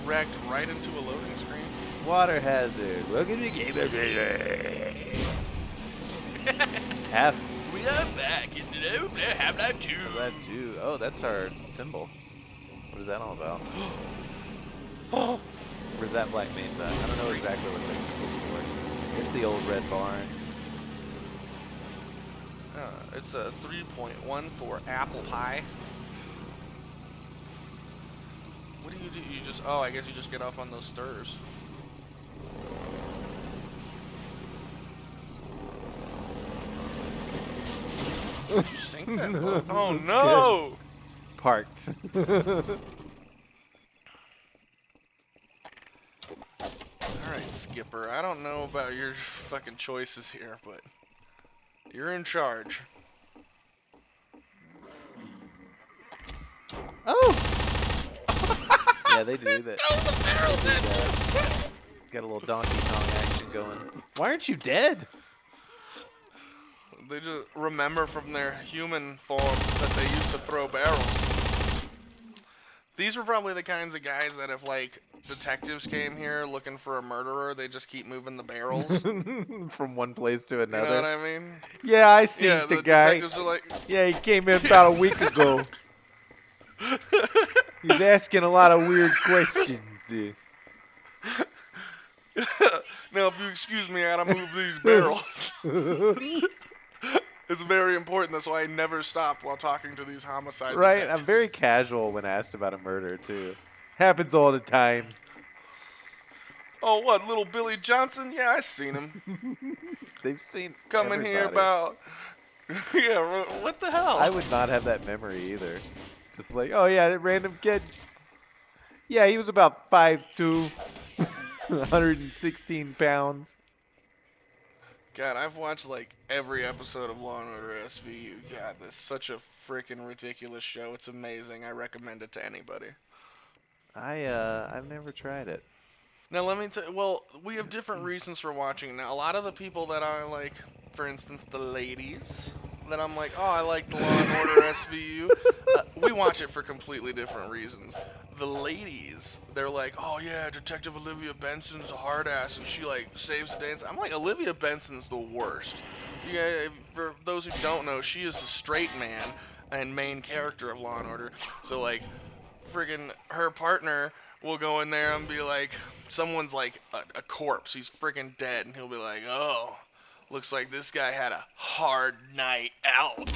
wrecked right into a loading screen. Water hazard. Welcome to Game of Half. We are back in Half-Life 2. Half-Life 2. Oh, that's our symbol. What is that all about? Oh. Where's that Black Mesa? I don't know exactly what that symbol's for. Here's the old red barn. It's a 3.1 for apple pie. What do? You just, oh, I guess you just get off on those stirs. Did you sink that boat? Oh no! Good. Parked. Alright, Skipper, I don't know about your fucking choices here, but you're in charge. Oh! Yeah, they do that. Throw the barrels at you! Got a little Donkey Kong action going. Why aren't you dead? They just remember from their human form that they used to throw barrels. These were probably the kinds of guys that if, like, detectives came here looking for a murderer, they just keep moving the barrels. From one place to another. You know what I mean? Yeah, I seen Yeah, the guy. detectives are like... Yeah, he came in about a week ago. He's asking a lot of weird questions. Now, if you excuse me, I gotta move these barrels. It's very important. That's why I never stopped while talking to these homicide Right? detectives. I'm very casual when asked about a murder, too. Happens all the time. Oh, what, little Billy Johnson? Yeah, I seen him. They've seen Coming everybody. here about... Yeah, what the hell? I would not have that memory either. Just like, oh yeah, that random kid. Yeah, he was about 5'2", 116 pounds. God, I've watched like every episode of Law & Order SVU. God, that's such a freaking ridiculous show. It's amazing. I recommend it to anybody. I've never tried it. Now let me tell you, well, we have different reasons for watching. Now, a lot of the people that I like, for instance, the ladies, that I'm like, oh, I like the Law & Order SVU, we watch it for completely different reasons. The ladies, they're like, oh yeah, Detective Olivia Benson's a hard ass, and she like saves the day. I'm like, Olivia Benson's the worst. Yeah, for those who don't know, she is the straight man and main character of Law & Order. So like, friggin' her partner will go in there and be like, someone's like a corpse, he's freaking dead, and he'll be like, oh, looks like this guy had a hard night out.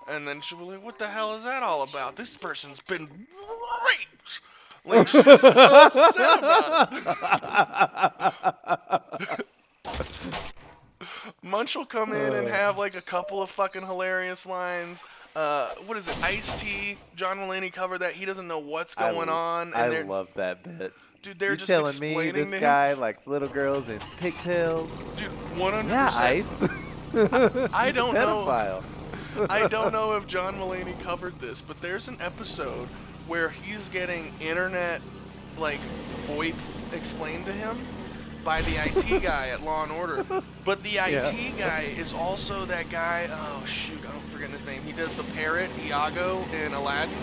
And then she'll be like, what the hell is that all about? This person's been raped. Like, she's so upset about it. Munch will come in and have like a couple of fucking hilarious lines. What is it? Ice-T. John Mulaney covered that. He doesn't know what's going on. And I love that bit. Dude, they're You're just telling explaining me this to guy him. likes little girls in pigtails? Dude, 100%. Yeah, Ice. I He's don't a know. pedophile. I don't know if John Mulaney covered this, but there's an episode where he's getting internet, like, VoIP explained to him by the IT guy at Law & Order. But the IT guy is also that guy, oh shoot, I'm forgetting his name. He does the parrot, Iago, in Aladdin.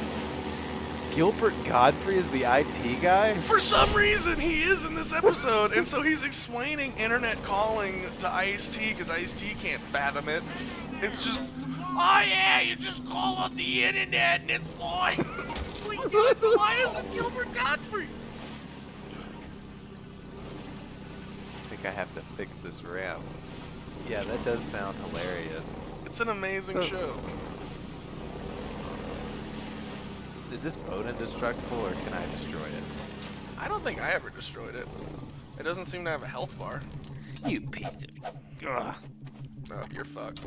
Gilbert Godfrey is the IT guy? For some reason, he is in this episode, and so he's explaining internet calling to Ice-T, because Ice-T can't fathom it. It's just, oh yeah, you just call up the internet and it's fine. Like, why is it Gilbert Godfrey? I think I have to fix this ramp. Yeah, that does sound hilarious. It's an amazing show. Is this boat indestructible, or can I destroy it? I don't think I ever destroyed it. It doesn't seem to have a health bar. You piece of... Ugh. Oh, you're fucked.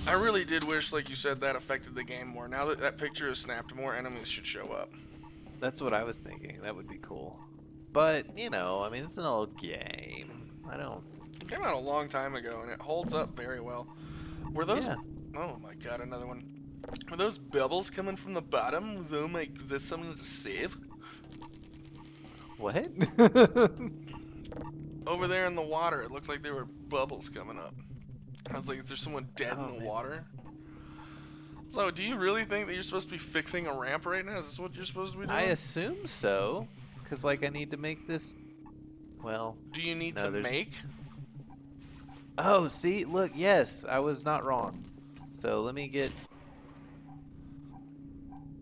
I really did wish, like you said, that affected the game more. Now that that picture is snapped, more enemies should show up. That's what I was thinking. That would be cool. But, you know, I mean, it's an old game. I don't... It came out a long time ago, and it holds up very well. Were those... Yeah. Oh my god, another one. Were those bubbles coming from the bottom? Oh my, is this something to save? What? Over there in the water, it looked like there were bubbles coming up. I was like, is there someone dead in the water? So, do you really think that you're supposed to be fixing a ramp right now? Is this what you're supposed to be I doing? assume so, because like I need to make this. Well, Do you need to no, there's. make? Oh, see, look, yes, I was not wrong. So let me get.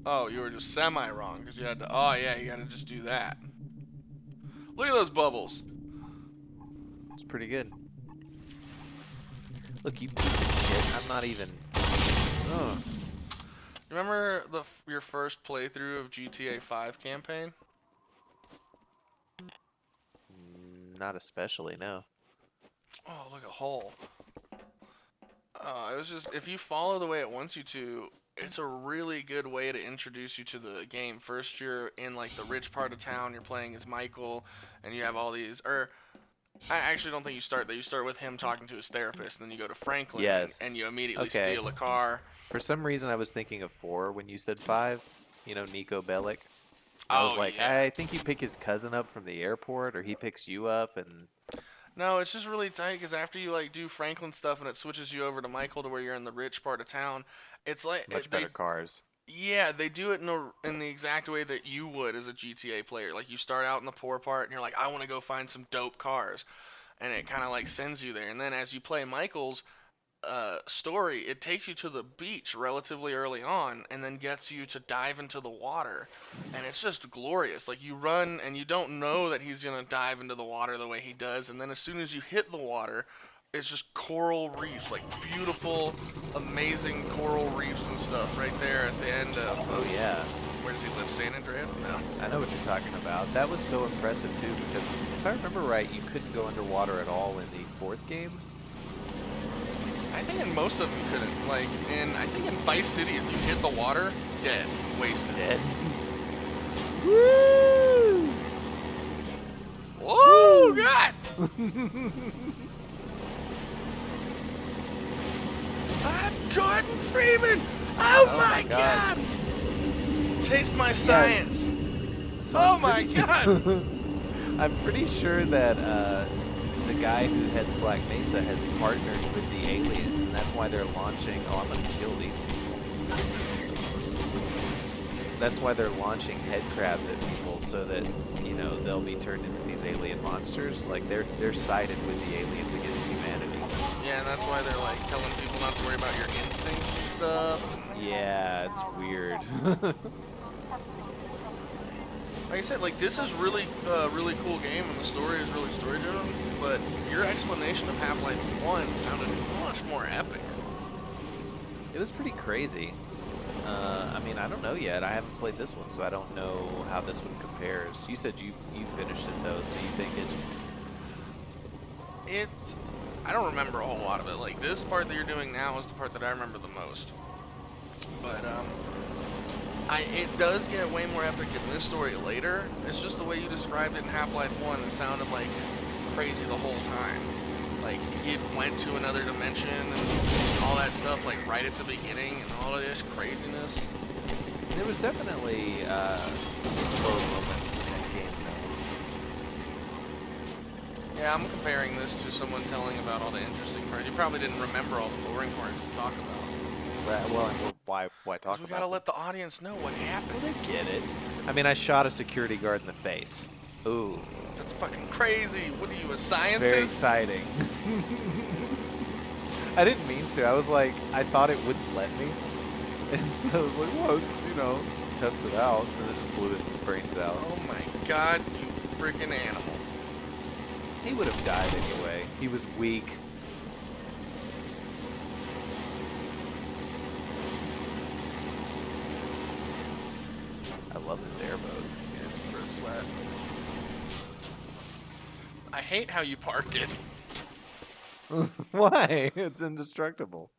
Oh, you were just semi-wrong because you had to. Oh yeah, you got to just do that. Look at those bubbles. It's pretty good. Look, you piece of shit. I'm not even. Oh, Remember your first playthrough of GTA 5 campaign? not especially. No. Oh, look, a hole. It was just, if you follow the way it wants you to, it's a really good way to introduce you to the game. First, you're in like the rich part of town. You're playing as Michael, and you have all these. Or I actually don't think you start there. You start with him talking to his therapist, and then you go to Franklin, and Yes. you immediately Okay. steal a car. For some reason, I was thinking of 4 when you said 5. You know, Nico Bellic. I was Oh like, yeah. I think you pick his cousin up from the airport, or he picks you up, and No, it's just really tight because after you like do Franklin stuff and it switches you over to Michael to where you're in the rich part of town, it's like much they better cars. yeah, they do it in the exact way that you would as a GTA player. Like you start out in the poor part and you're like, I want to go find some dope cars, and it kind of like sends you there. And then as you play Michael's story, it takes you to the beach relatively early on, and then gets you to dive into the water, and it's just glorious. Like you run and you don't know that he's gonna dive into the water the way he does, and then as soon as you hit the water, it's just coral reefs, like beautiful, amazing coral reefs and stuff right there at the end of Oh yeah, where does he live? San Andreas? No. I know what you're talking about. That was so impressive too, because if I remember right, you couldn't go underwater at all in the 4th game. I think in most of them you couldn't. Like I think in Vice City, if you hit the water, dead, wasted. Dead. Woo! Whoa, Woo! God! I'm Gordon Freeman! Oh, Oh my my God. God! Taste my science! So Oh I'm my pretty, God! I'm pretty sure that the guy who heads Black Mesa has partnered with the aliens, and that's why they're launching. Oh, I'm gonna kill these people. That's why they're launching head crabs at people, so that they'll be turned into these alien monsters. Like they're sided with the aliens against humanity. Yeah, and that's why they're like telling people not to worry about your instincts and stuff. Yeah, it's weird. Like I said, like this is really really cool game, and the story is really story driven. But your explanation of Half-Life 1 sounded much more epic. It was pretty crazy. I mean, I don't know yet. I haven't played this one, so I don't know how this one compares. You said you finished it though, so you think it's I don't remember a whole lot of it. Like this part that you're doing now is the part that I remember the most. But it does get way more epic in this story later. It's just the way you described it in Half-Life 1. It sounded like crazy the whole time. Like he went to another dimension and all that stuff, like right at the beginning, and all of this craziness. there was definitely slow moments in that game though. Yeah, I'm comparing this to someone telling about all the interesting parts. You probably didn't remember all the boring parts to talk about. Well, and why Because talk we about gotta them? let the audience know what happened. Well, they get it. I mean, I shot a security guard in the face. Ooh, That's fucking crazy. What are you, a very scientist? exciting. I didn't mean to. I was like, I thought it wouldn't let me, and so I was like, well, just test it out, and it just blew his brains out. Oh my god, you freaking animal. He would have died anyway. He was weak. I love this airboat. Yeah, it's for a sweat. I hate how you park it. Why? It's indestructible.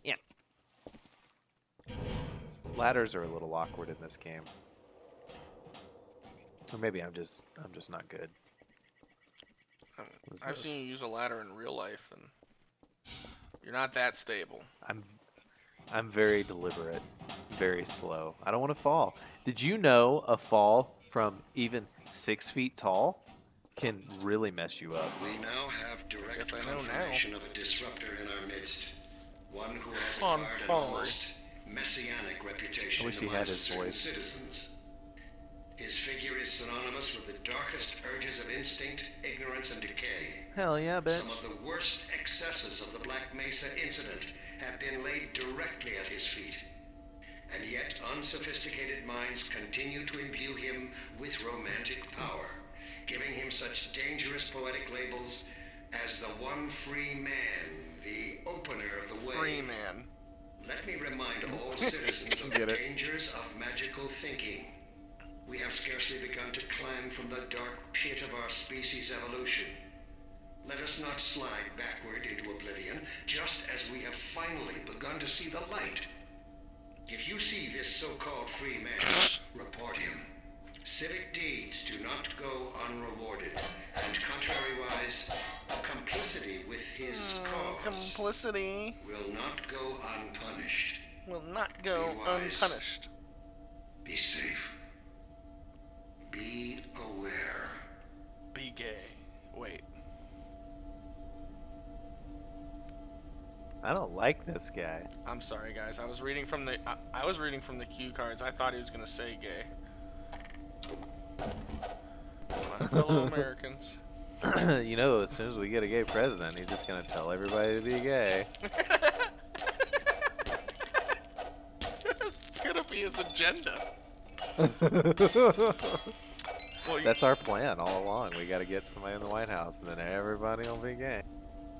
Yeah. Ladders are a little awkward in this game. Or maybe I'm just not good. What is I've this? seen you use a ladder in real life, and you're not that stable. I'm very deliberate, very slow. I don't want to fall. Did you know a fall from even 6 feet tall can really mess you up. We now have direct Guess I know confirmation of a disruptor in our midst. One who has On acquired an Connery. almost messianic reputation I wish in he the had minds of his certain voice. citizens. His figure is synonymous with the darkest urges of instinct, ignorance, and decay. Hell yeah, Some bitch. of the worst excesses of the Black Mesa incident have been laid directly at his feet. And yet unsophisticated minds continue to imbue him with romantic power, giving him such dangerous poetic labels as the one free man, the opener of the way. Free man. Let me remind all citizens of the Get it. dangers of magical thinking. We have scarcely begun to climb from the dark pit of our species' evolution. Let us not slide backward into oblivion, just as we have finally begun to see the light. If you see this so-called free man, report him. Civic deeds do not go unrewarded, and contrariwise, complicity with his cause Complicity will not go unpunished. will not go Be wise. unpunished. Be safe. Be aware. Be gay. Wait. I don't like this guy. I'm sorry, guys. I was reading from the I was reading from the cue cards. I thought he was gonna say gay. My fellow Americans. You know, as soon as we get a gay president, he's just gonna tell everybody to be gay. It's gonna be his agenda. Well, That's our plan all along. We gotta get somebody in the White House, and then everybody will be gay.